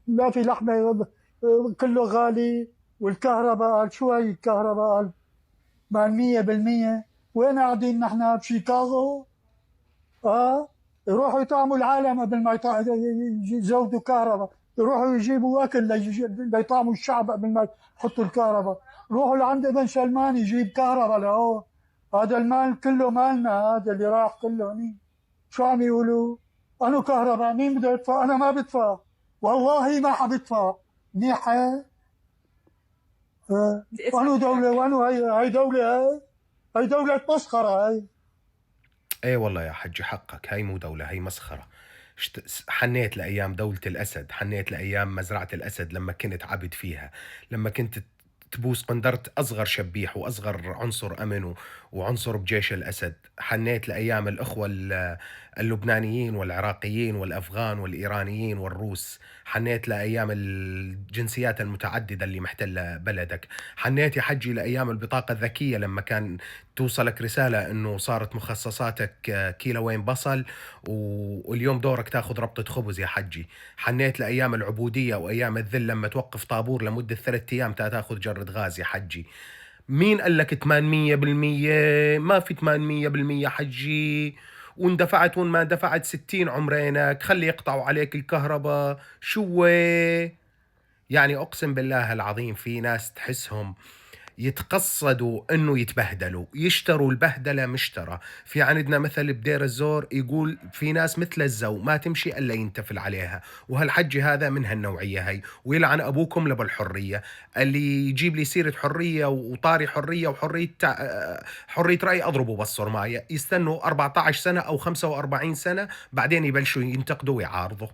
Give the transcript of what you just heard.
ما في لحمة، كله غالي. والكهرباء قال شو هي الكهرباء؟ قال مال 100%. وين قاعدين نحن بشيكاغو؟ اه. يروحوا يطعموا العالم قبل ما يزودوا كهرباء. يروحوا يجيبوا اكل ليطعموا الشعب قبل ما يحطوا الكهرباء. يروحوا لعند ابن سلمان يجيب كهرباء لهو. هذا المال كله مالنا، هذا اللي راح كله مين؟ شو عم يقولوا؟ أنا كهرباء مين بده يدفع؟ أنا ما بدفع، والله ما حبدفع. منيحة. دي اسمع وأنو دولة، منك. وأنو هاي دولة، هاي دولة مسخرة هاي. ايه والله يا حجي حقك، هاي مو دولة، هاي مسخرة. حنيت لأيام دولة الأسد، حنيت لأيام مزرعة الأسد لما كنت عبد فيها، لما كنت تبوس قندرة أصغر شبيح وأصغر عنصر أمن وعنصر بجيش الأسد. حنيت لأيام الأخوة اللبنانيين والعراقيين والأفغان والإيرانيين والروس. حنيت لأيام الجنسيات المتعددة اللي محتلة بلدك. حنيت يا حجي لأيام البطاقة الذكية لما كان توصلك رسالة إنه صارت مخصصاتك كيلوين بصل واليوم دورك تاخذ ربطة خبز يا حجي. حنيت لأيام العبودية وأيام الذل لما توقف طابور لمدة 3 أيام تاخذ جرة غاز يا حجي. مين قال لك 800%؟ ما في 800% حجي. وان دفعت وان ما دفعت 60 عمرينك، خلي يقطعوا عليك الكهرباء شو. يعني أقسم بالله العظيم في ناس تحسهم يتقصدوا انه يتبهدلوا، يشتروا البهدله مشترى. في عندنا مثل بدير الزور يقول في ناس مثل الزو ما تمشي الا ينتفل عليها، وهالحج هذا من هالنوعيه هي. ويلعن ابوكم لابو الحريه اللي يجيب لي سيره حريه وطاري حريه وحريه حريه راي اضربه بالصرمايه. يستنوا 14 سنه او 45 سنه بعدين يبلشوا ينتقدوا ويعارضوا.